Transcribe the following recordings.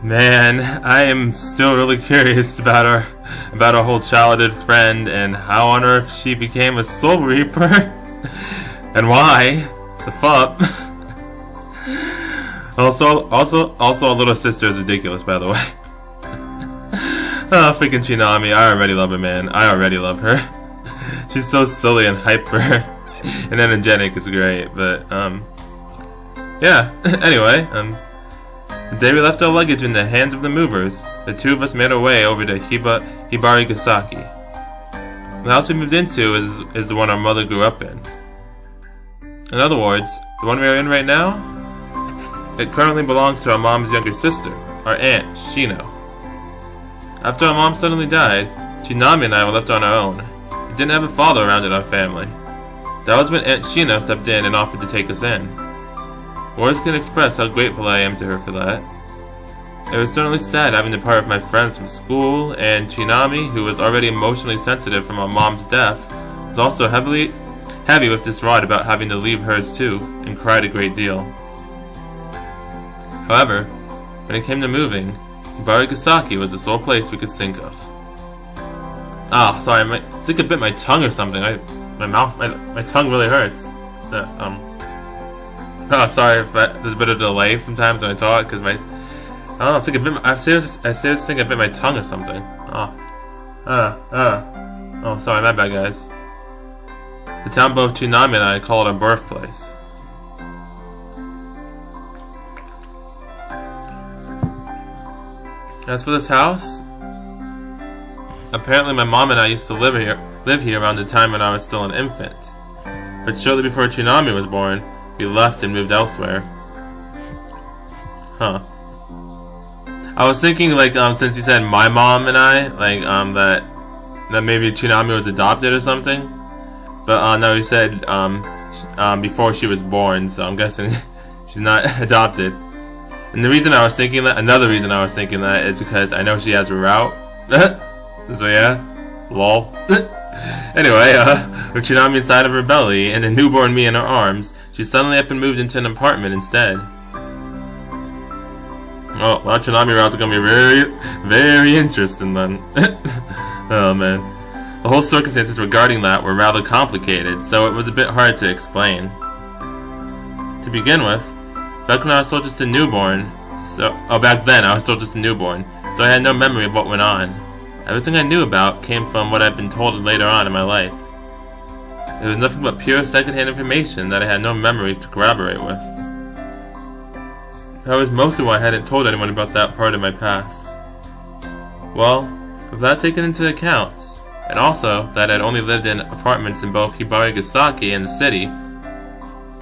Man, I am still really curious about our whole childhood friend and how on earth she became a Soul Reaper. And why? The fuck? Also, our little sister is ridiculous, by the way. Oh, freaking Chinami. I already love her, man. I already love her. She's so silly and hyper and energetic. It's great, but, yeah. Anyway, the day we left our luggage in the hands of the movers, the two of us made our way over to Hibarigasaki. The house we moved into is the one our mother grew up in. In other words, the one we are in right now, it currently belongs to our mom's younger sister, our aunt, Shino. After our mom suddenly died, Chinami and I were left on our own. We didn't have a father around in our family. That was when Aunt Shino stepped in and offered to take us in. Words can express how grateful I am to her for that. It was certainly sad having to part with my friends from school, and Chinami, who was already emotionally sensitive from our mom's death, was also heavy with distraught about having to leave hers too, and cried a great deal. However, when it came to moving, Hibarigasaki was the sole place we could think of. Ah, sorry, I think I bit my tongue or something. My tongue really hurts. Oh, sorry if there's a bit of a delay sometimes when I talk, because I don't know, it's like I seriously think I bit my tongue or something. Oh, sorry, my bad, guys. The town both Chinami and I call it our birthplace. As for this house, apparently my mom and I used to live here around the time when I was still an infant. But shortly before Chinami was born, we left and moved elsewhere. Huh. I was thinking, like, since you said my mom and I, like, that maybe Chinami was adopted or something. But, no, you said, before she was born, so I'm guessing she's not adopted. And the reason I was thinking that, another reason I was thinking that is because I know she has a route. So yeah, lol. Anyway, with Chinami inside of her belly and a newborn me in her arms, she suddenly up and moved into an apartment instead. Oh, well, Chinami routes are gonna be very, very interesting then. Oh man. The whole circumstances regarding that were rather complicated, so it was a bit hard to explain. To begin with, back when I was still just a newborn, back then I was still just a newborn, so I had no memory of what went on. Everything I knew about came from what I'd been told later on in my life. It was nothing but pure secondhand information that I had no memories to corroborate with. That was mostly why I hadn't told anyone about that part of my past. Well, with that taken into account, and also that I'd only lived in apartments in both Hibarigasaki and the city,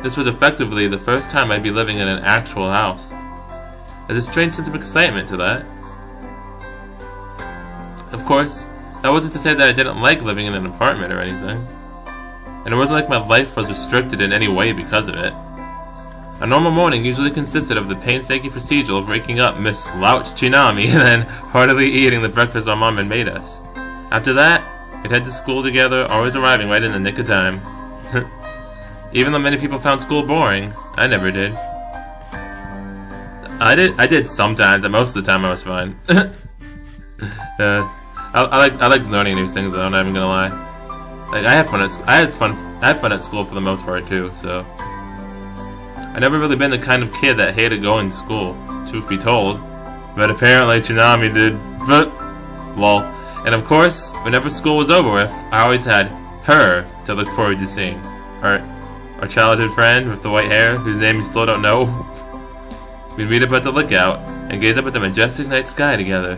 this was effectively the first time I'd be living in an actual house. There's a strange sense of excitement to that. Of course, that wasn't to say that I didn't like living in an apartment or anything. And it wasn't like my life was restricted in any way because of it. A normal morning usually consisted of the painstaking procedure of waking up Miss Slouch Chinami and then heartily eating the breakfast our mom had made us. After that, we'd head to school together, always arriving right in the nick of time. Even though many people found school boring, I never did. I did sometimes, and most of the time I was fine. I like learning new things though, I'm not even gonna lie. Like, I had fun at school for the most part too, so. I never really been the kind of kid that hated going to school, truth be told. But apparently Chinami did. But, lol. And of course, whenever school was over with, I always had her to look forward to seeing. Our childhood friend with the white hair, whose name we still don't know. We'd meet up at the lookout, and gaze up at the majestic night sky together.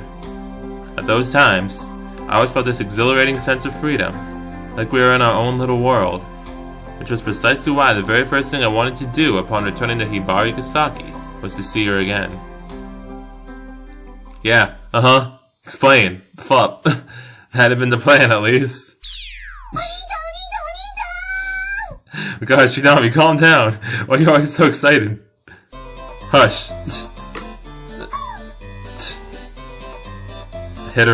At those times, I always felt this exhilarating sense of freedom, like we were in our own little world, which was precisely why the very first thing I wanted to do upon returning to Hibarigasaki was to see her again. Yeah, explain. The fuck. That had been the plan at least. Gosh, Chinami, calm down. Why are you always so excited? Hush. I hit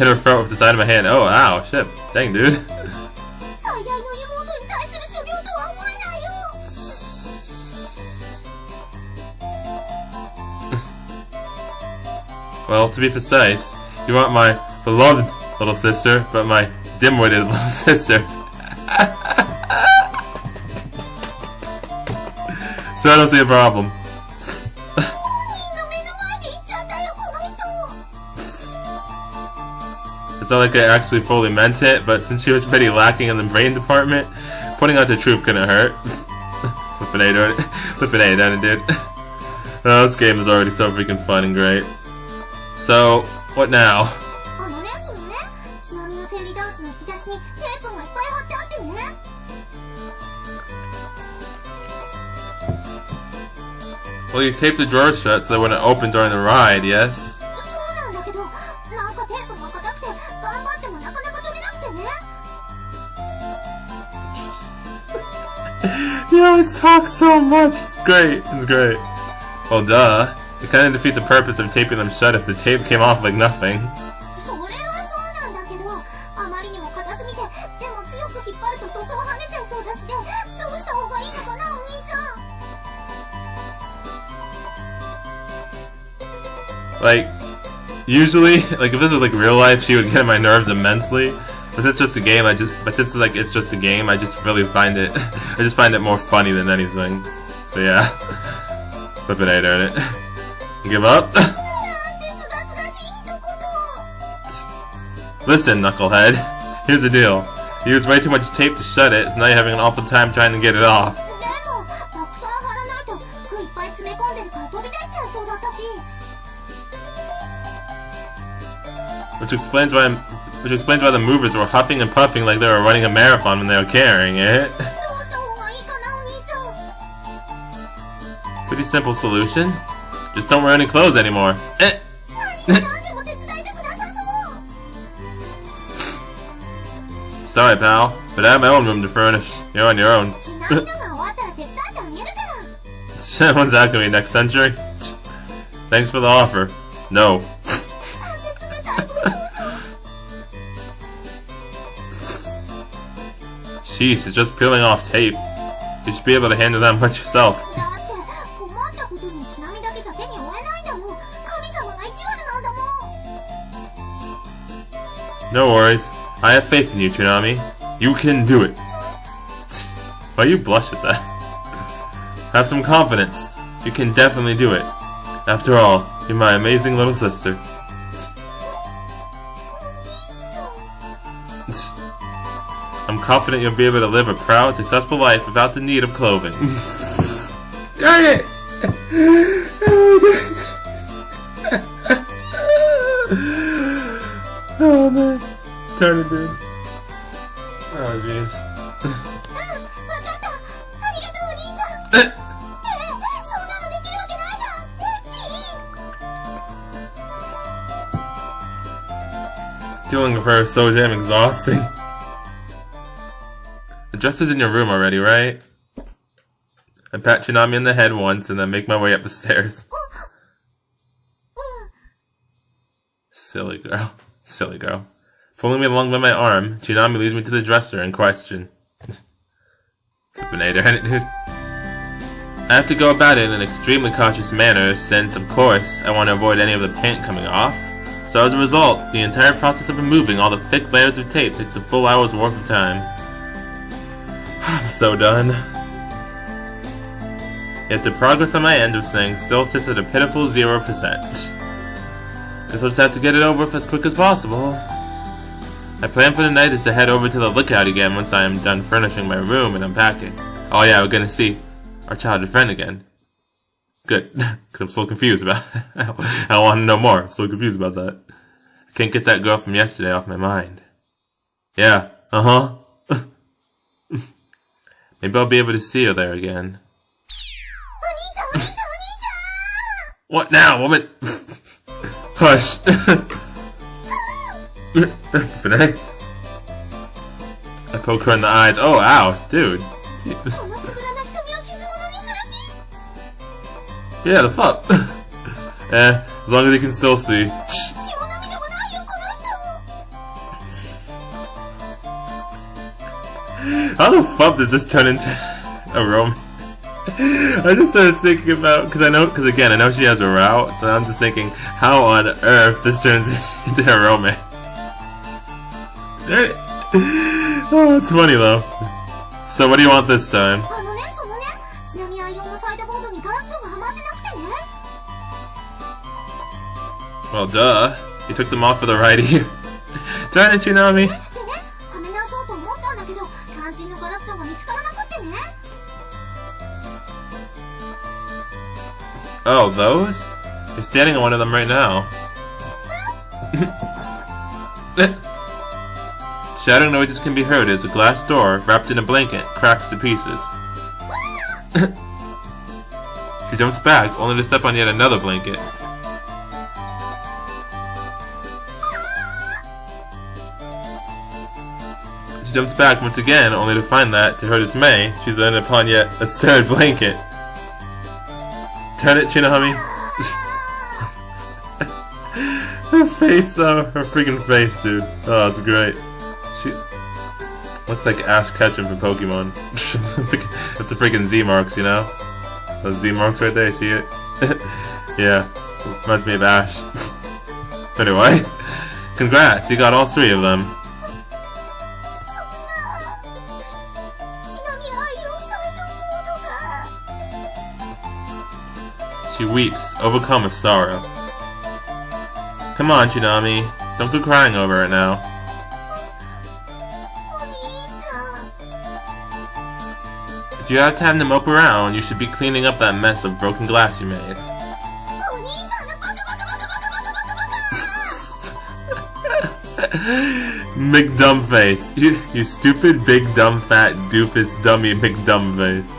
her throat with the side of my hand. Oh, ow, shit. Dang, dude. Well, to be precise, you aren't my beloved little sister, but my dim-witted little sister. So I don't see a problem. It's not like I actually fully meant it, but since she was pretty lacking in the brain department, pointing out the truth couldn't hurt. Flippin' A, don't it? Flippin' A, don't it, dude? Oh, this game is already so freaking fun and great. So, what now? Well, you taped the drawers shut so they wouldn't open during the ride, yes? You always talk so much. It's great. It's great. Well, duh. It kind of defeats the purpose of taping them shut if the tape came off like nothing. Like, usually, like if this was like real life, she would get on my nerves immensely. But since it's just a game, since like it's just a game, I just really find it, I just find it more funny than anything. So yeah, flippin' A, darn it. Give up? Listen, knucklehead. Here's the deal. You used way too much tape to shut it, so now you're having an awful time trying to get it off. Which explains why the movers were huffing and puffing like they were running a marathon when they were carrying it. Pretty simple solution. Just don't wear any clothes anymore. Sorry, pal, but I have my own room to furnish. You're on your own. When's that gonna be, next century? Thanks for the offer. No. Sheesh, it's just peeling off tape. You should be able to handle that much yourself. No worries. I have faith in you, Chinami. You can do it. Why you blush at that? Have some confidence. You can definitely do it. After all, you're my amazing little sister. I'm confident you'll be able to live a proud, successful life without the need of clothing. Darn it! Oh man. Turn it, dude. Oh jeez. Dealing with her is so damn exhausting. The dresser's in your room already, right? I pat Chinami in the head once and then make my way up the stairs. Silly girl. Silly girl. Pulling me along by my arm, Chinami leads me to the dresser in question. Dude. I have to go about it in an extremely cautious manner since, of course, I want to avoid any of the paint coming off. So as a result, the entire process of removing all the thick layers of tape takes a full hour's worth of time. I'm so done. Yet the progress on my end of things still sits at a pitiful 0%. Guess I'll just have to get it over with as quick as possible. My plan for the night is to head over to the lookout again once I am done furnishing my room and unpacking. Oh yeah, we're gonna see our childhood friend again. Good, because I'm still confused about I want to know more. I'm still confused about that. I can't get that girl from yesterday off my mind. Yeah, Maybe I'll be able to see her there again. What now, woman? Hush. I poke her in the eyes. Oh, ow, dude. Yeah, the fuck? As long as you can still see. How the fuck does this turn into a romance? I just started thinking about, because again, I know she has a route, so I'm just thinking, how on earth this turns into a romance. Oh, it's funny though. So what do you want this time? Well, duh. You took them off for the right ear. Darn it, Chinami. Oh, those? You're standing on one of them right now. Shattering noises can be heard as a glass door, wrapped in a blanket, cracks to pieces. She jumps back, only to step on yet another blanket. She jumps back once again, only to find that, to her dismay, she's landed upon yet a third blanket. Turn it, Chinami. Her face, her freaking face, dude. Oh, it's great. She looks like Ash Ketchum from Pokemon. That's the freaking Z marks, you know? Those Z marks right there, you see it? Yeah, reminds me of Ash. Anyway, congrats, you got all 3 of them. She weeps, overcome with sorrow. Come on, Chinami. Don't go crying over it now. If you have time to mope around, you should be cleaning up that mess of broken glass you made. McDumb face. You stupid, big, dumb, fat, doofus, dummy, McDumb face.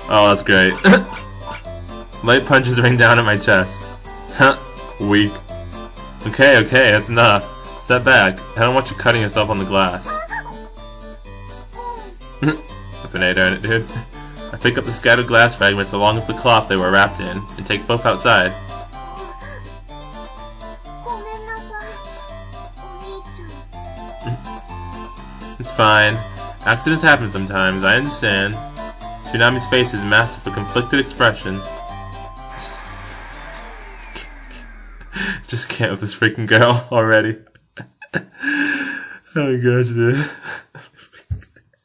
Oh, that's great. Light punches rain down at my chest. Huh. Weak. Okay, that's enough. Step back. I don't want you cutting yourself on the glass. Finade, darn it, dude. I pick up the scattered glass fragments along with the cloth they were wrapped in, and take both outside. It's fine. Accidents happen sometimes, I understand. Chinami's face is masked with a conflicted expression. Just can't with this freaking girl already. Oh my gosh, dude.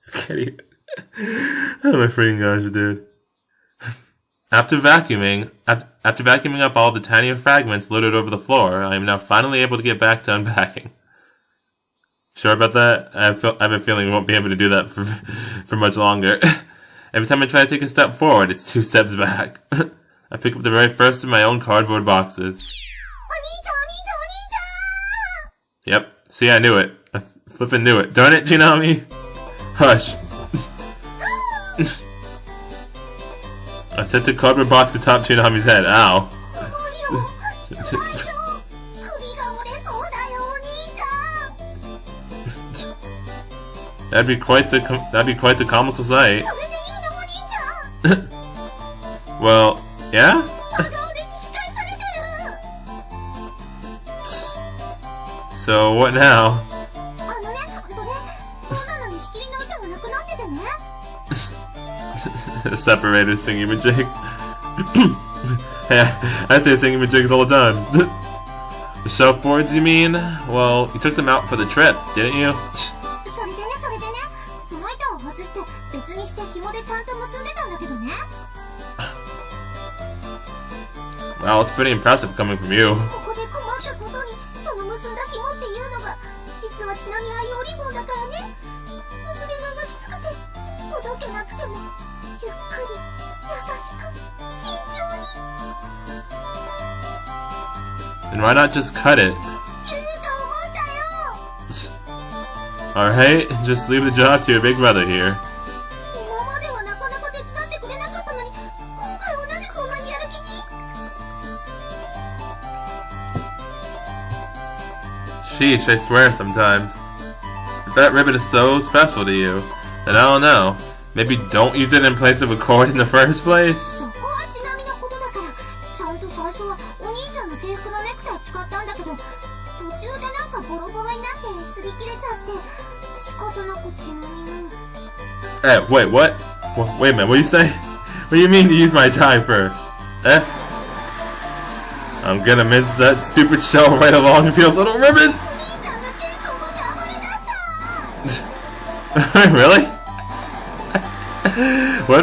Just can't even. Oh my freaking gosh, dude. After vacuuming up all the tinier fragments littered over the floor, I am now finally able to get back to unpacking. Sure about that? I have a feeling we won't be able to do that for much longer. Every time I try to take a step forward, it's 2 steps back. I pick up the very first of my own cardboard boxes. Yep. See, I knew it. I flippin' knew it. Darn it, Chinami! Hush. I set the cardboard box atop Chinami's head. Ow. That'd be quite the comical sight. Well, yeah? So, what now? Separated singing-majigs. Yeah, I say singing-majigs all the time. The shelf boards, you mean? Well, you took them out for the trip, didn't you? Wow, it's pretty impressive coming from you. Then why not just cut it? Alright, just leave the job to your big brother here. Sheesh, I swear sometimes. If that ribbon is so special to you, then I don't know. Maybe don't use it in place of a cord in the first place? Hey, wait, what? Wait a minute, what do you say? What do you mean to use my time first? Eh? I'm gonna mince that stupid shell right along with your little ribbon! Really? Why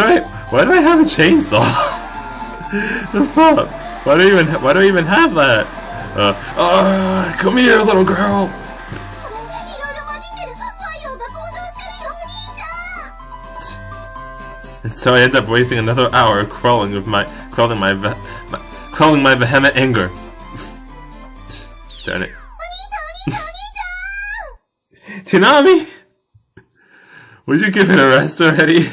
do I have a chainsaw? The fuck? Why do I even have that? Come here, little girl! And so I end up wasting another hour quelling my vehement anger. Darn it. Chinami! Would you give it a rest already?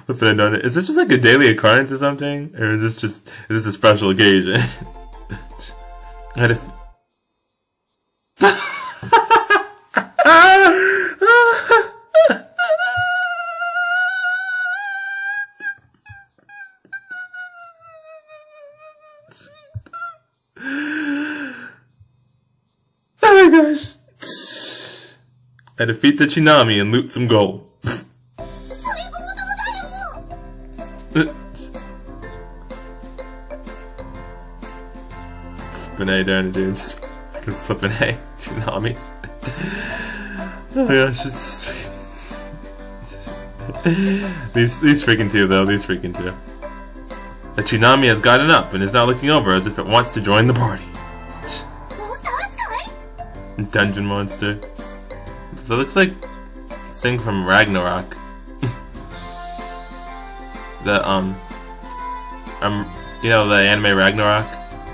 Flippin' I done it. Is this just like a daily occurrence or something? Or is this a special occasion? Oh my gosh. I defeat the Chinami and loot some gold. Flippin' A, darn it, dude. Just fucking flippin' A. Chinami. Oh my gosh, just these freaking two, though. These freaking two. The Chinami has gotten up and is now looking over as if it wants to join the party. Dungeon monster. That looks like thing from Ragnarok. You know, the anime Ragnarok,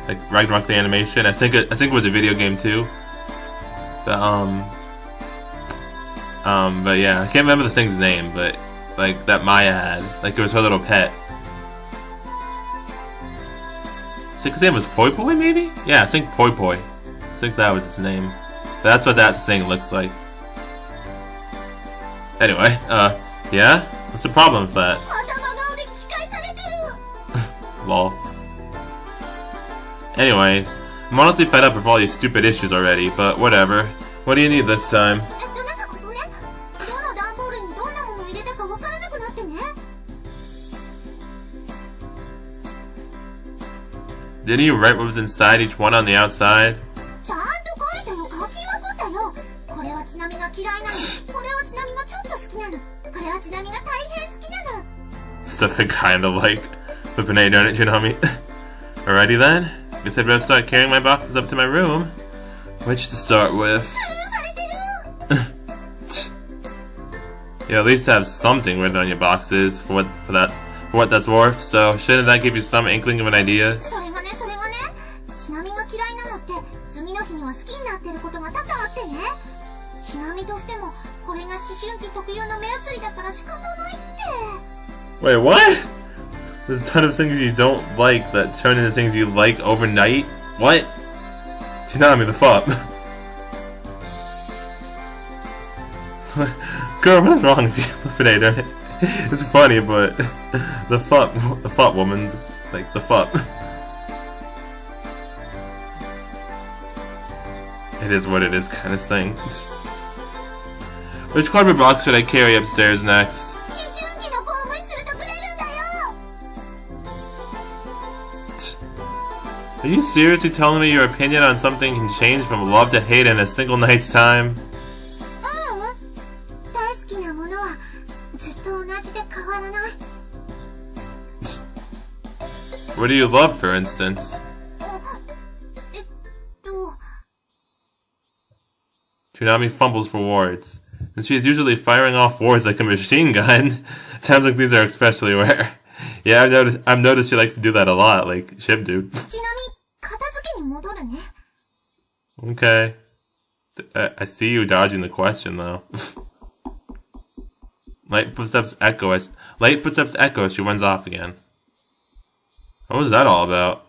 like Ragnarok the animation. I think it was a video game too. But yeah, I can't remember the thing's name, but like that Maya had, like it was her little pet. I think his name was Poi Poi, maybe? Yeah, I think Poi Poi. I think that was its name. That's what that thing looks like. Anyway, yeah? What's the problem with that? Lol. Anyways, I'm honestly fed up with all these stupid issues already, but whatever. What do you need this time? Didn't you write what was inside each one on the outside? Stuff I kinda like. Flippin' A, darn it, Chinami. Alrighty then. Guess I'd better start carrying my boxes up to my room. Which to start with? You at least have something written on your boxes for what that's worth, so shouldn't that give you some inkling of an idea? Wait, what? There's a ton of things you don't like that turn into things you like overnight? What? Chinami, the fuck? Girl, what is wrong with you today, darn it? It's funny, but the fuck woman, like the fuck. It is what it is kind of thing. Which cardboard box should I carry upstairs next? Are you seriously telling me your opinion on something can change from love to hate in a single night's time? What do you love, for instance? Chinami fumbles for words, and she is usually firing off words like a machine gun. Times like these are especially rare. Yeah, I've noticed she likes to do that a lot, like Shib do. Okay. I see you dodging the question, though. Light footsteps echo as she runs off again. What was that all about?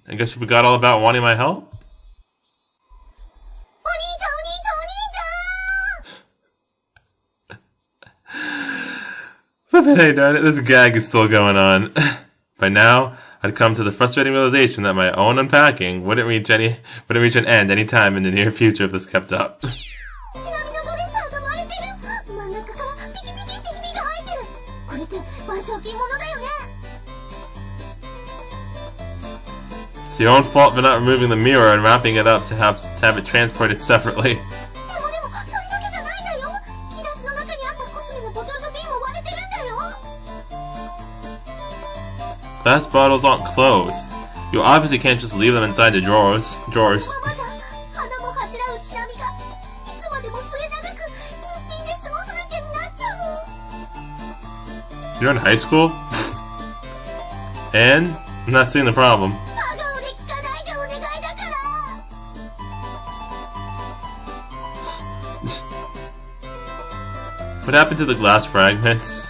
I guess you forgot all about wanting my help? Hey, darn it, this gag is still going on. By now, I'd come to the frustrating realization that my own unpacking wouldn't reach an end any time in the near future if this kept up. It's your own fault for not removing the mirror and wrapping it up to have it transported separately. Glass bottles aren't closed. You obviously can't just leave them inside the drawers. You're in high school? And? I'm not seeing the problem. What happened to the glass fragments?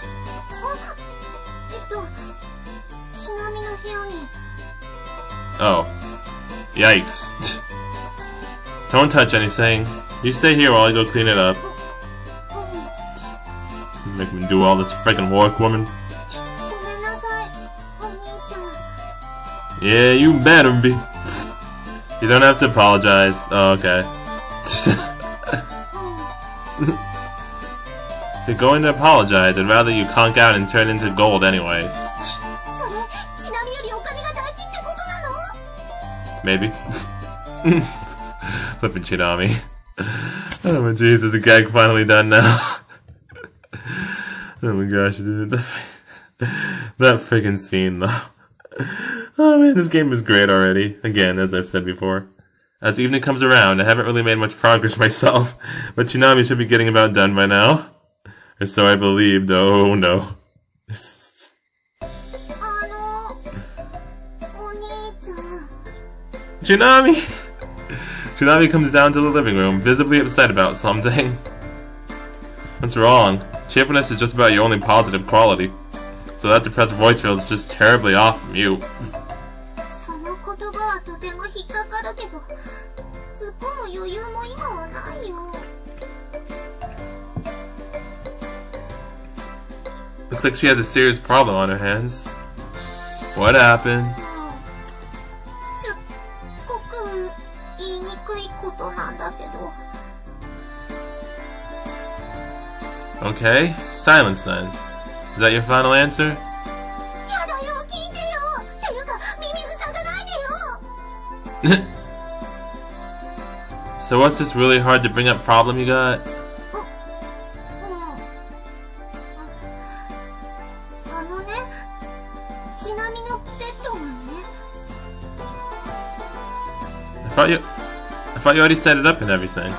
Oh. Yikes. Don't touch anything. You stay here while I go clean it up. Make me do all this freaking work, woman. Yeah, you better be. You don't have to apologize. Oh, okay. If you're going to apologize, I'd rather you conk out and turn into gold anyways. Maybe. Flippin' Chinami. Oh my jeez, is the gag finally done now? Oh my gosh, dude. That freaking scene, though. Oh man, this game is great already. Again, as I've said before. As evening comes around, I haven't really made much progress myself, but Chinami should be getting about done by now. Or so I believed. Oh no. Chinami! Chinami comes down to the living room, visibly upset about something. What's wrong? Cheerfulness is just about your only positive quality. So that depressed voice feels just terribly off from you. Looks like she has a serious problem on her hands. What happened? Okay, silence then. Is that your final answer? So what's this really hard to bring up problem you got? I thought you already set it up and everything.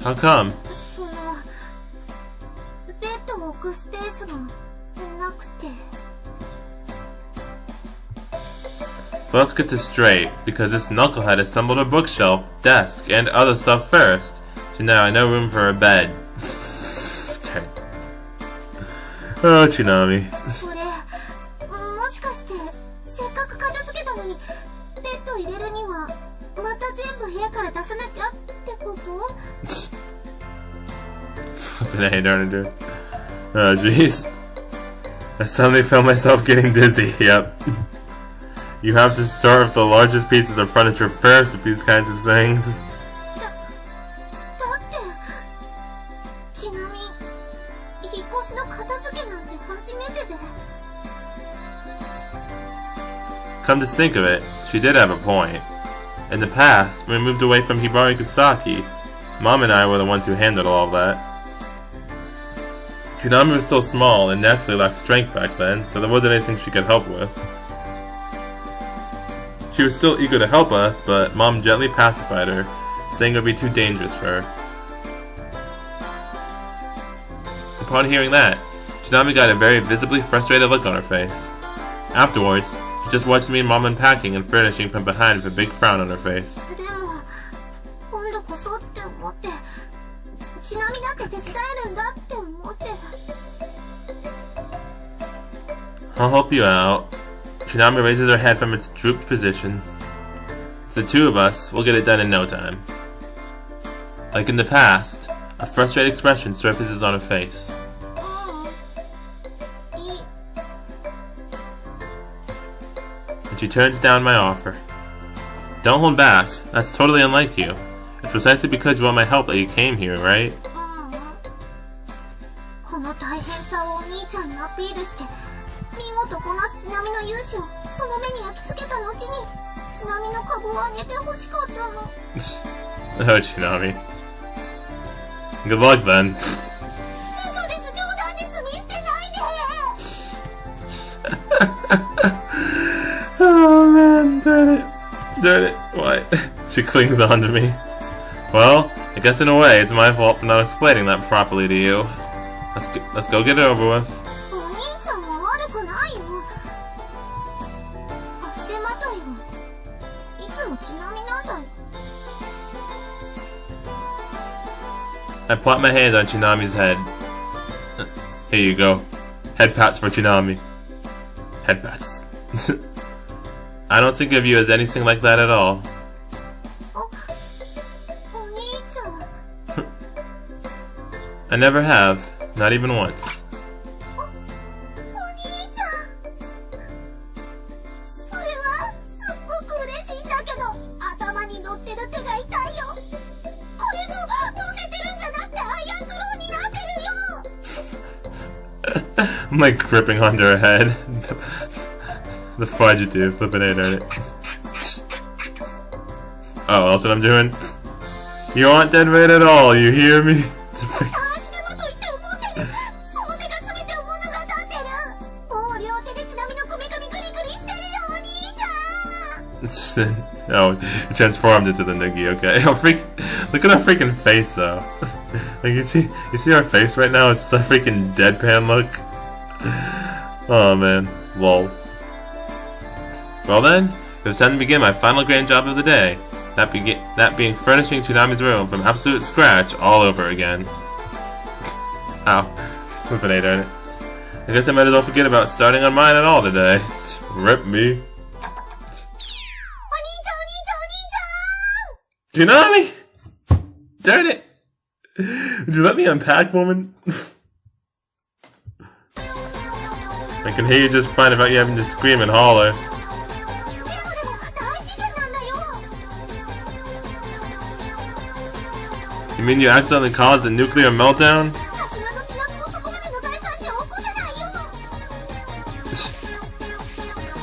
How come? So let's get this straight, because this knucklehead assembled a bookshelf, desk, and other stuff first. So now I no room for a bed. Oh, Chinami. Flippin' darn it. Oh, jeez. I suddenly found myself getting dizzy. Yep. You have to start with the largest pieces of furniture first with these kinds of things. Come to think of it, she did have a point. In the past, when we moved away from Hibarigasaki, Mom and I were the ones who handled all of that. Chinami was still small and naturally lacked strength back then, so there wasn't anything she could help with. She was still eager to help us, but Mom gently pacified her, saying it would be too dangerous for her. Upon hearing that, Chinami got a very visibly frustrated look on her face. Afterwards, she just watched me and Mom unpacking and furnishing from behind with a big frown on her face. I'll help you out. Chinami raises her head from its drooped position. The two of us will get it done in no time. Like in the past, a frustrated expression surfaces on her face. And she turns down my offer. Don't hold back, that's totally unlike you. It's precisely because you want my help that you came here, right? の大変さをお兄ちゃんにアピールして見事こなすちなみの勇姿をその目に焼き付けた後にちなみの株を上げて欲しかったの。Oh, Chinami. Good luck then. 嘘です、冗談です、見捨てないで。Oh man, darn it. Darn it. Why? She clings on to me. Well, I guess in a way it's my fault for not explaining that properly to you. Let's go get it over with. お兄ちゃんは悪くないよ。足手まといはいつもちなみなんだよ。I plop my hand on Chinami's head. Here you go. Head pats for Chinami. Head pats. I don't think of you as anything like that at all. お兄ちゃん。I never have. Not even once. お兄ちゃん。それはすっごく嬉しいんだけど、頭に乗ってる手が痛いよ。これも乗せてるんじゃなくてアイアンクローになってるよ。I'm like gripping onto her head. The fugitive, flipping it at it. Oh, that's what I'm doing? You aren't dead right at all, you hear me? 足手まといって思ってる。その手が全てを物語ってる。もう両手でちなみのこめかみグリグリしてるよ、お兄ちゃん。Oh, it transformed into the Noogie, okay. Oh, look at our freaking face, though. Like, you see our face right now? It's a freaking deadpan look. Oh, man. Lol. Well then, it was time to begin my final grand job of the day. That being furnishing Chinami's room from absolute scratch all over again. Ow. Flippin' A, darn it. I guess I might as well forget about starting on mine at all today. Rip me. Chinami! Darn it! Would you let me unpack, woman? I can hear you just fine without you having to scream and holler. You mean you accidentally caused a nuclear meltdown?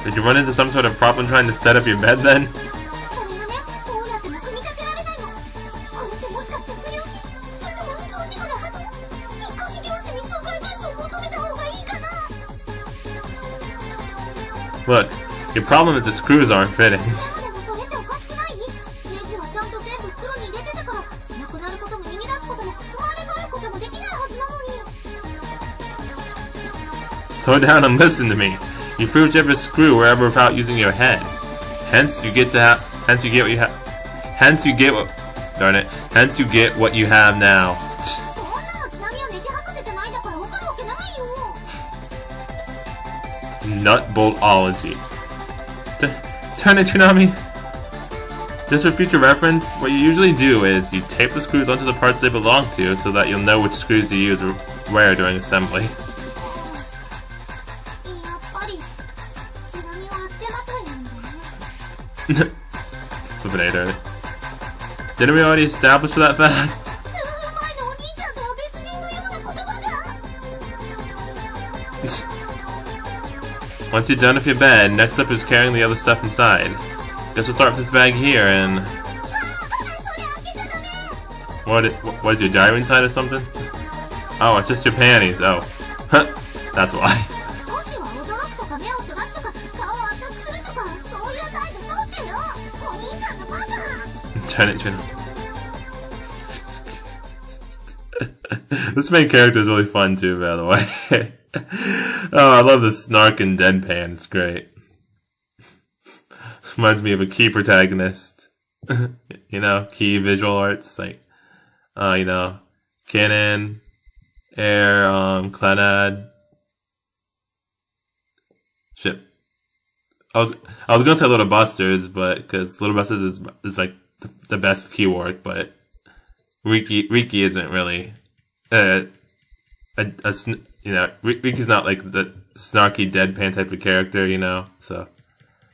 Did you run into some sort of problem trying to set up your bed then? Look, your problem is the screws aren't fitting. Slow down and listen to me. You proved every screw wherever without using your head. Hence you get what you have now. Nutboltology. Turn it, Chinami. Just for future reference, what you usually do is you tape the screws onto the parts they belong to so that you'll know which screws to use where during assembly. Didn't we already establish that fact? Once you're done with your bed, next up is carrying the other stuff inside. Guess we'll start with this bag here and... What is your diary inside or something? Oh, it's just your panties. Oh. Huh. That's why. Turn it. This main character is really fun too, by the way. Oh, I love the snark and deadpan. It's great. Reminds me of a key protagonist. You know, key visual arts like, you know, Canon, Air, Clannad. Shit. I was gonna say Little Busters, but because Little Busters is like the best key work, but Riki isn't really you know, Riki's not like the snarky deadpan type of character, you know. So,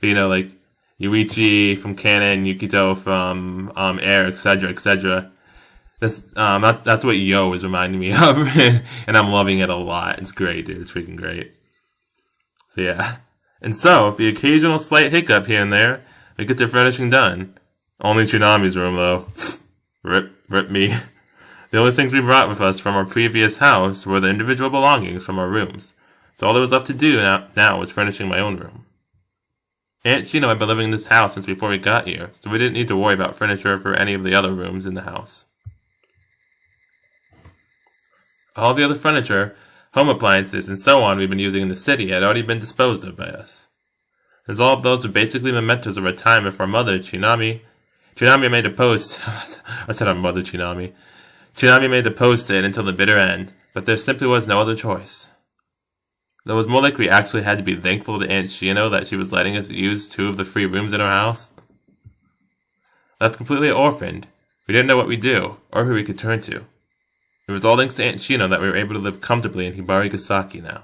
you know, like Yuichi from Canon, Yukito from Air, etc., etc. That's what Yo is reminding me of, and I'm loving it a lot. It's great, dude. It's freaking great. So yeah. And so, with the occasional slight hiccup here and there, we get their furnishing done. Only Chinami's room, though. Rip me. The only things we brought with us from our previous house were the individual belongings from our rooms. So all there was left to do now was furnishing my own room. Aunt Shino had been living in this house since before we got here, so we didn't need to worry about furniture for any of the other rooms in the house. All the other furniture, home appliances, and so on we've been using in the city had already been disposed of by us. As all of those are basically mementos of our time with our mother, Chinami made a post. I said our mother, Chinami. Chinami made a post it until the bitter end, but there simply was no other choice. Though it was more like we actually had to be thankful to Aunt Shino that she was letting us use 2 of the free rooms in our house. Left completely orphaned, we didn't know what we'd do, or who we could turn to. It was all thanks to Aunt Shino that we were able to live comfortably in Hibarigasaki now.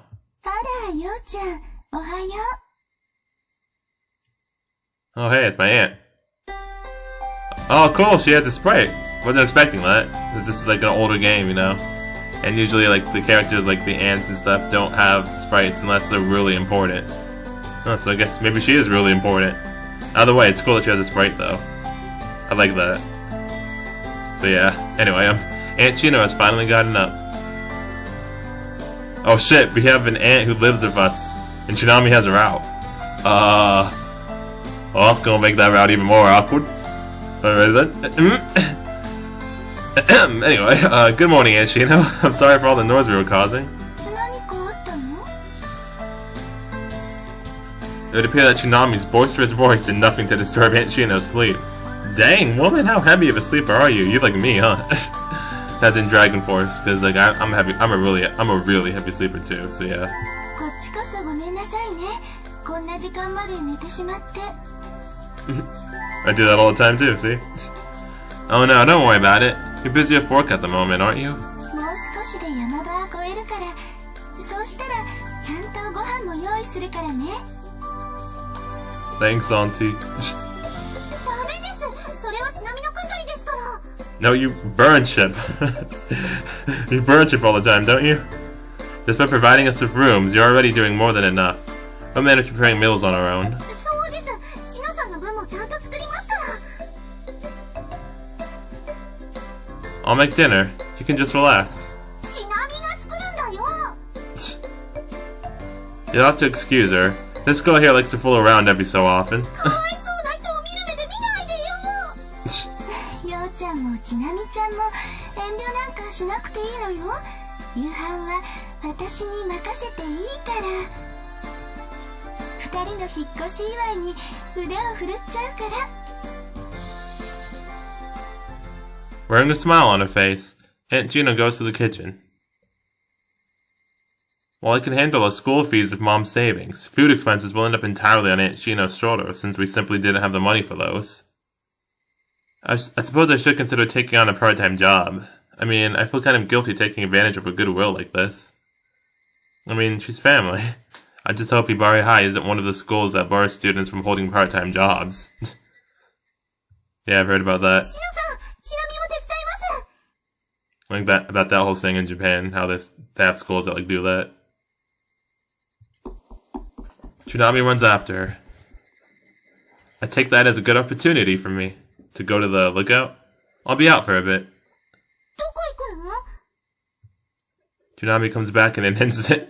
Oh hey, it's my aunt. Oh cool, she has a sprite. Wasn't expecting that. This is like an older game, you know. And usually like the characters like the ants and stuff don't have sprites unless they're really important. Oh, so I guess maybe she is really important. Either way, it's cool that she has a sprite though. I like that. So yeah, anyway, Aunt Shino has finally gotten up. Oh shit, we have an aunt who lives with us, and Chinami has her out. Well, that's gonna make that route even more awkward. Anyway, good morning, Aunt Shino. I'm sorry for all the noise we were causing. It would appear that Chinami's boisterous voice did nothing to disturb Aunt Shino's sleep. Dang, woman, how heavy of a sleeper are you? You're like me, huh? As in Dragon Force, because like I'm heavy. I'm a really heavy sleeper too. So yeah. I do that all the time too. See? Oh no, don't worry about it. You're busy at work at the moment, aren't you? Thanks, Auntie. No, you burn ship. You burn ship all the time, don't you? Just by providing us with rooms, you're already doing more than enough. We'll manage preparing meals on our own. I'll make dinner. You can just relax. You'll have to excuse her. This girl here likes to fool around every so often. Wearing a smile on her face, Aunt Shino goes to the kitchen. While I can handle our school fees with Mom's savings, food expenses will end up entirely on Aunt Shino's shoulders since we simply didn't have the money for those. I suppose I should consider taking on a part-time job. I mean, I feel kind of guilty taking advantage of her goodwill like this. I mean, she's family. I just hope Hibari High isn't one of the schools that bars students from holding part-time jobs. Yeah, I've heard about that. Like that, about that whole thing in Japan, how they have schools that like do that. Chinami runs after her. I take that as a good opportunity for me to go to the lookout. I'll be out for a bit. Chinami comes back in an instant.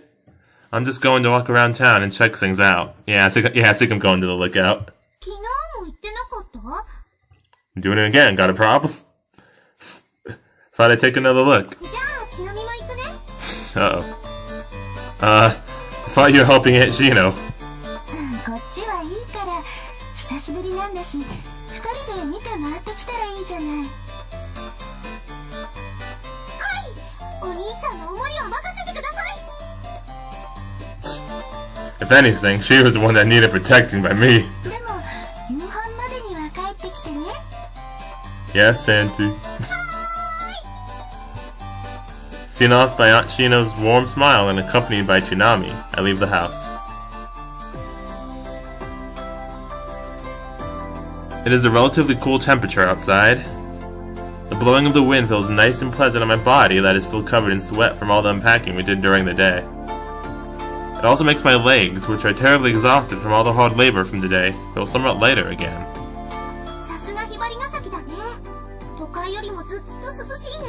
I'm just going to walk around town and check things out. Yeah, I think I'm going to the lookout. I'm doing it again, got a problem? Thought I'd take another look. Uh-oh. I thought you were helping Aunt Shino. If anything, she was the one that needed protecting by me. Yes, Auntie. Seen off by Aunt Shino's warm smile and accompanied by Chinami, I leave the house. It is a relatively cool temperature outside. The blowing of the wind feels nice and pleasant on my body that is still covered in sweat from all the unpacking we did during the day. It also makes my legs, which are terribly exhausted from all the hard labor from the day, feel somewhat lighter again. さすがHibarigasakiだね。都会よりもずっと涼しいね。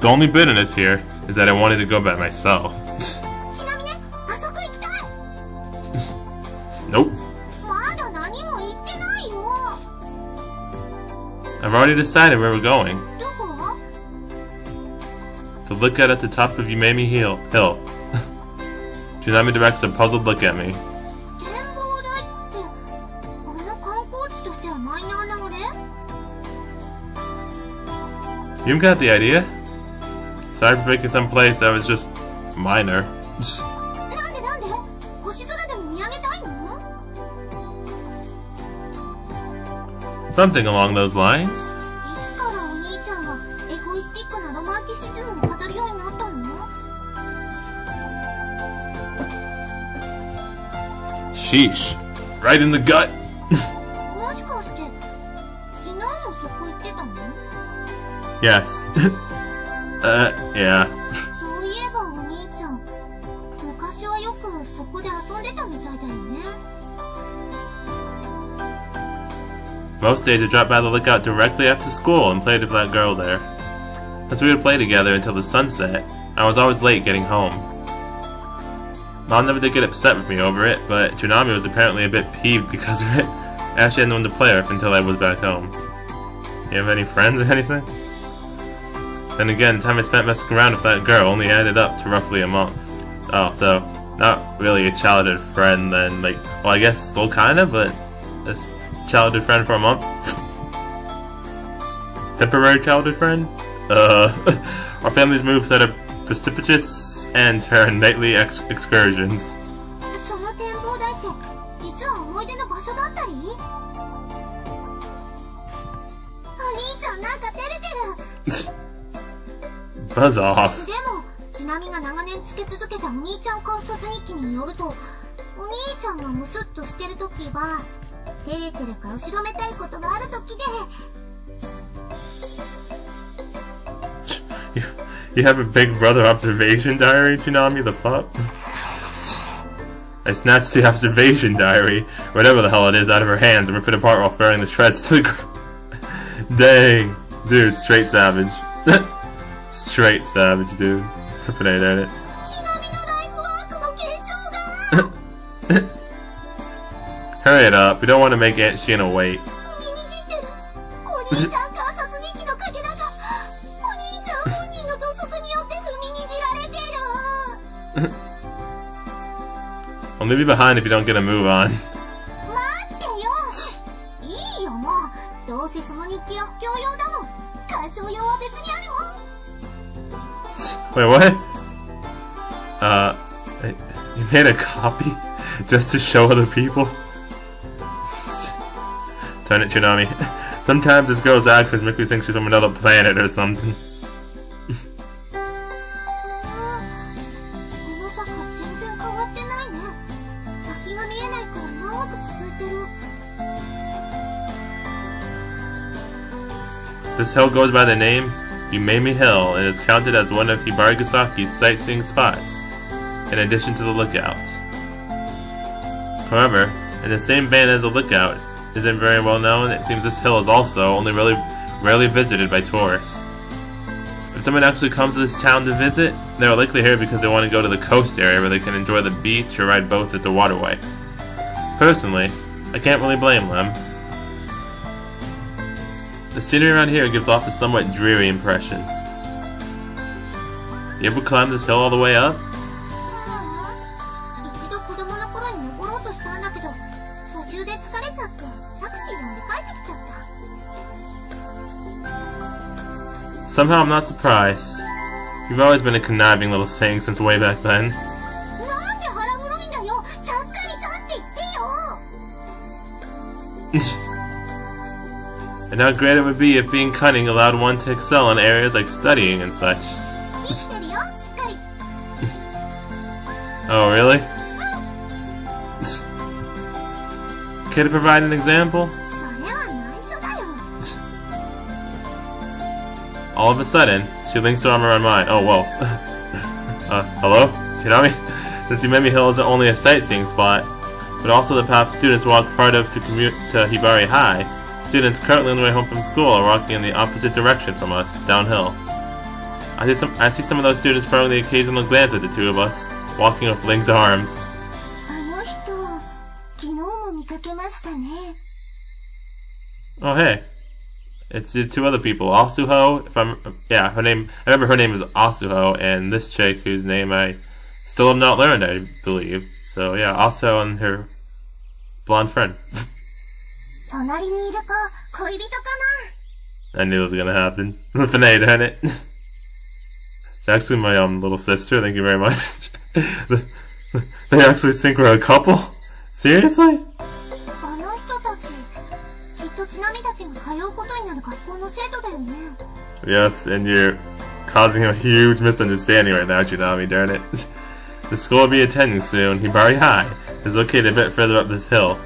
The only bitterness here is that I wanted to go by myself. ちなみに、あそこ行きたい。Nope. まだ何も言ってないよ。 I've already decided where we're going. どこ？ To look at the top of Yumemi Hill. Chinami directs a puzzled look at me. 展望台ってあの観光地としてはマイナーなあれ？ You got the idea? Sorry for making some place that was just minor. なんで星空でも見上げたいの？ Something along those lines. いつからお兄ちゃんはエゴイスティックなロマンティシズムを語るようになったの？ Sheesh. Right in the gut. もしかして昨日もそこ行ってたの？ Yes. Yeah. そういえばお兄ちゃん、昔はよくそこで遊んでたみたいだよね。 Most days I dropped by the lookout directly after school and played with that girl there. Since we would play together until the sunset, I was always late getting home. Mom never did get upset with me over it, but Chinami was apparently a bit peeved because of it, as she had no one to play with until I was back home. You have any friends or anything? Then again, the time I spent messing around with that girl only added up to roughly a month. Oh, so, not really a childhood friend then, like, well I guess still kinda, but a childhood friend for a month? Temporary childhood friend? Our families moved at a precipitous end to our nightly excursions. その展望台って実は思い出の場所だったり？お兄ちゃんなんか照れてる。 Buzz off. でも、ちなみが長年つけ続けたお兄ちゃん観察日記によると、お兄ちゃんがムスッとしてるときは、照れてるか後ろめたいことがあるときで、You have a big brother observation diary, Chinami, the pup? I snatched the observation diary, whatever the hell it is, out of her hands and ripped it apart while throwing the shreds to the ground. Dang. Dude, straight savage. Straight savage, dude. Flipping at it. ちなみのライフワークの継承が Hurry it up. We don't want to make Aunt Shino wait. 踏みにじってる。お兄ちゃん観察日記のかけらが、お兄ちゃん本人の土足によって踏みにじられてる。 I'll leave you behind if you don't get a move on. 待ってよ。いいよもう。どうせその日記は布教用だもん。鑑賞用は別にあるもん。 Wait, what? You made a copy just to show other people? Turn it, Chinami. Sometimes this girl's actions make me think she's from another planet or something. まさか全然変わってないね。先が見えないから長く続いてる。 This hill goes by the name Yumemi Hill and is counted as one of Hibarigasaki's sightseeing spots, in addition to the lookout. However, in the same vein as the lookout isn't very well known, it seems this hill is also only rarely visited by tourists. If someone actually comes to this town to visit, they are likely here because they want to go to the coast area where they can enjoy the beach or ride boats at the waterway. Personally, I can't really blame them. The scenery around here gives off a somewhat dreary impression. You ever climb this hill all the way up? 一度子供の頃に登ろうとしたんだけど、途中で疲れちゃってタクシー呼んで帰ってきちゃった。 Somehow I'm not surprised. You've always been a conniving little saint since way back then. なんで腹黒いんだよ。ちゃっかりさって言ってよ。 And how great it would be if being cunning allowed one to excel in areas like studying and such. 生きてるよ、しっかり。 Oh, really? Care to provide an example? それは内緒だよ。All of a sudden, she links her arm around mine. Oh, whoa. Hello? Chinami? Since Yumemi Hill isn't only a sightseeing spot, but also the path students walk part of to commute to Hibari High, students currently on the way home from school are walking in the opposite direction from us, downhill. I see some of those students throwing the occasional glance at the two of us, walking with linked arms. Oh, hey. It's the two other people. Asuho, her name, I remember her name is Asuho, and this chick whose name I still have not learned, I believe. So, yeah, Asuho and her blonde friend. I knew it was gonna happen. Finade, hadn't it? It's actually my little sister, thank you very much. They actually think we're a couple? Seriously? Yes, and you're causing a huge misunderstanding right now, Chinami, darn it. The school will be attending soon, Hibari High, is located a bit further up this hill.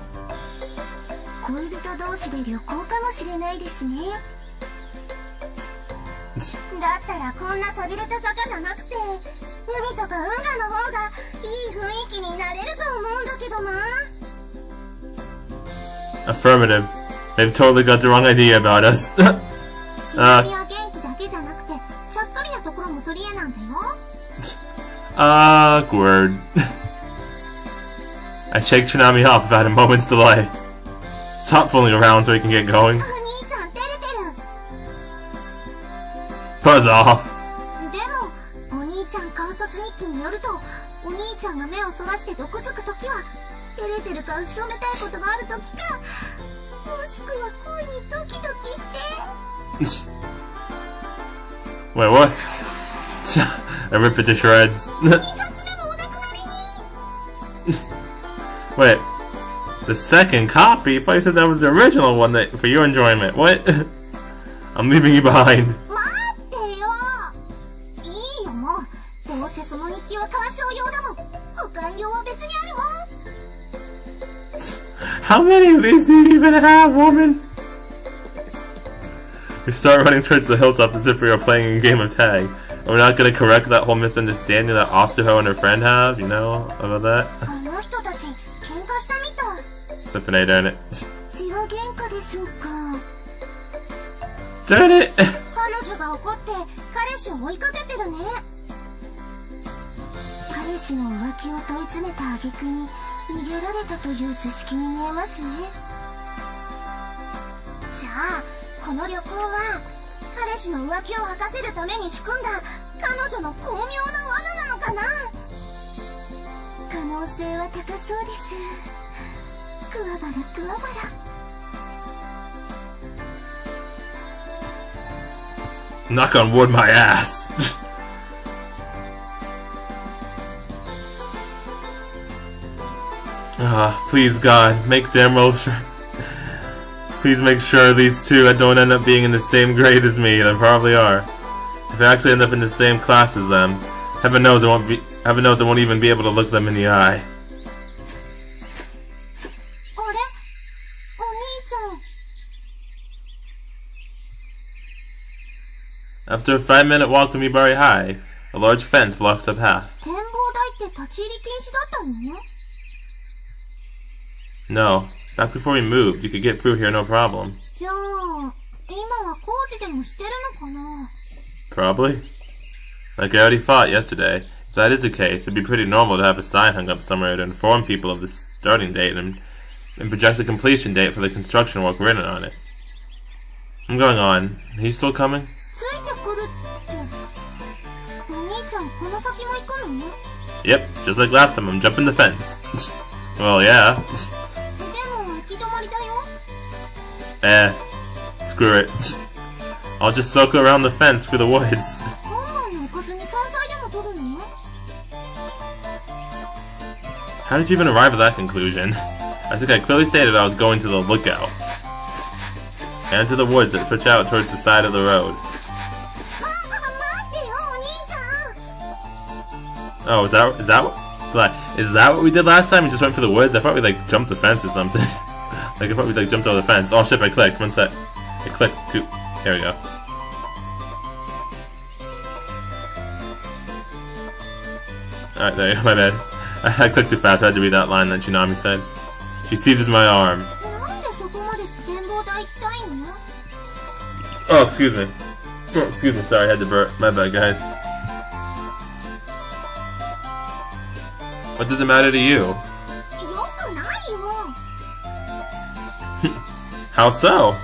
Affirmative. They've totally got the wrong idea about us. Awkward. I shake Chinami off without a moment's delay. Stop fooling around so we can get going. Buzz off. Wait, what? I rip it to shreds. Wait, the second copy? I thought you said that was the original one that for your enjoyment. What? I'm leaving you behind. How many of these do you even have, woman? We start running towards the hilltop as if we were playing a game of tag. Are we not going to correct that whole misunderstanding that Asuho and her friend have, you know, about that? Flippin' A, darn it. Darn it! Knock on wood, my ass! Please God, make damn well sure. Please make sure these two don't end up being in the same grade as me. They probably are. If they actually end up in the same class as them, heaven knows I won't even be able to look them in the eye. After a 5-minute walk from Hibari High, a large fence blocks the path. No, back before we moved, you could get through here no problem. Probably. Like I already thought yesterday, if that is the case, it'd be pretty normal to have a sign hung up somewhere to inform people of the starting date and project the completion date for the construction work written on it. I'm going on. Are you still coming? Yep, just like last time, I'm jumping the fence. Well, yeah. Screw it. I'll just circle around the fence through the woods. How did you even arrive at that conclusion? I think I clearly stated I was going to the lookout. And to the woods that switch out towards the side of the road. Oh, is that what we did last time? We just went for the woods? I thought we like jumped the fence or something. Like I thought we like jumped over the fence. Oh shit! I clicked. One sec. I clicked. There we go. Alright, there you go, my bad. I clicked too fast, I had to read that line that Chinami said. She seizes my arm. Oh, excuse me. Oh, excuse me, sorry, I had to burp. My bad, guys. What does it matter to you? How so?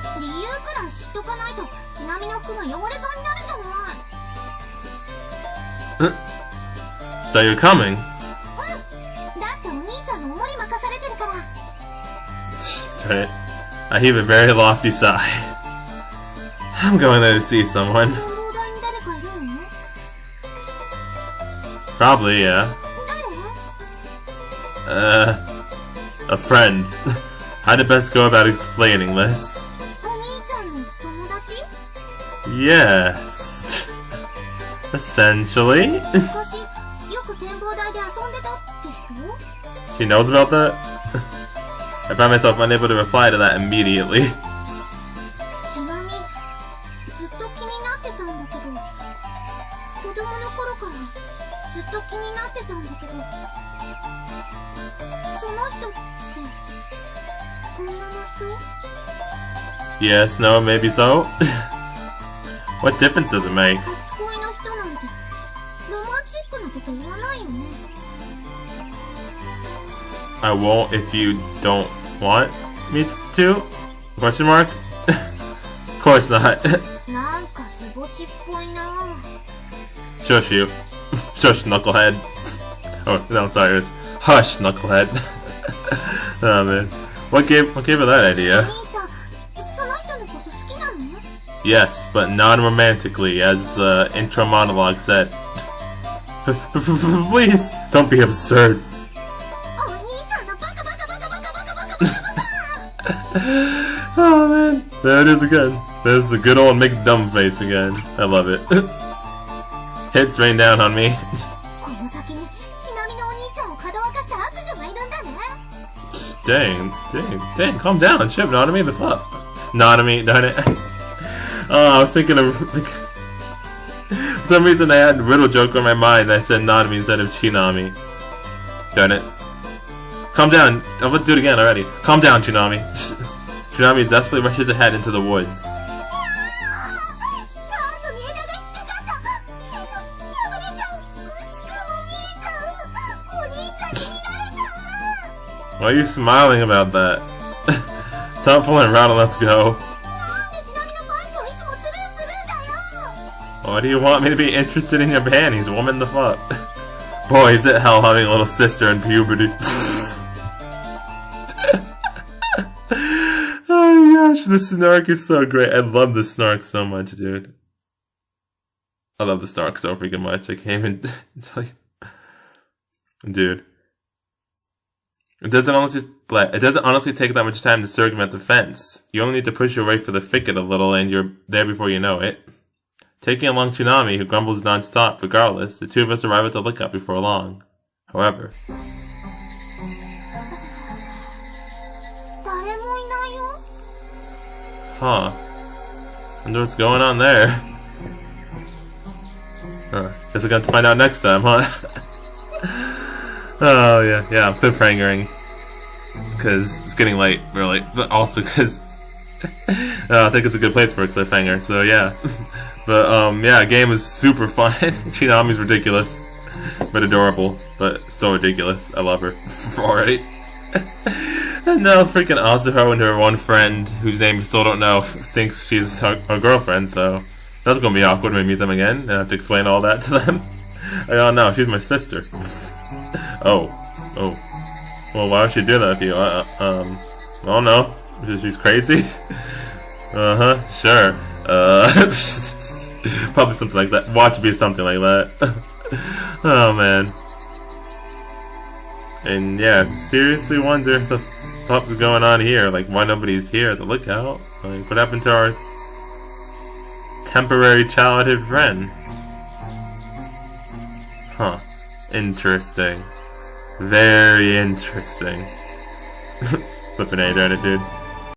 So you're coming? Darn it. I heave a very lofty sigh. I'm going there to see someone. Probably, yeah. A friend. How'd it best go about explaining this? Yes. Essentially. She knows about that? I found myself unable to reply to that immediately. Yes, no, maybe so. What difference does it make? I won't if you don't want me to? Question mark? Of course not. Shush you. Shush, knucklehead. Oh, no, I'm sorry, it was hush, knucklehead. Oh man. What gave her that idea? Yes, but non-romantically, as the intro monologue said. Please, don't be absurd. Oh man, there it is again. There's the good old make dumb face again. I love it. Hits rain down on me. Dang, calm down, shit, Nanami, the fuck? Nanami, darn it. Oh, I was thinking of... For some reason I had a riddle joke on my mind that I said Nanami instead of Chinami. Darn it. Calm down, I'm gonna do it again already. Calm down, Chinami. Chinami desperately rushes ahead into the woods. Why are you smiling about that? Stop fooling around and let's go. Why do you want me to be interested in your panties, woman? The fuck? Boy, is it hell having a little sister in puberty. Oh my gosh, the snark is so great. I love the snark so much, dude. I love the snark so freaking much. I can't even tell you. Dude. It doesn't honestly take that much time to circumvent the fence. You only need to push your way for the thicket a little and you're there before you know it. Taking along Chinami, who grumbles non-stop, regardless, the two of us arrive at the lookout before long. However... Huh. Wonder what's going on there. Huh. Guess we're going to find out next time, huh? Oh, yeah, I'm cliffhangering. Because it's getting late, really. But also because I think it's a good place for a cliffhanger, so yeah. But, yeah, game is super fun. Chinami's ridiculous, but adorable, but still ridiculous. I love her already. And now freaking Azuho and her one friend, whose name we still don't know, thinks she's her girlfriend, so that's gonna be awkward when we meet them again, and I have to explain all that to them. Oh no, she's my sister. Oh. Well, why would she do that with you? I don't know. She's crazy? Sure. Probably something like that. Watch it be something like that. Oh, man. And yeah, seriously wonder what the fuck's going on here. Like, why nobody's here at the lookout? Like, what happened to our temporary childhood friend? Huh. Interesting. Very interesting. Flippin' A, darn it, dude.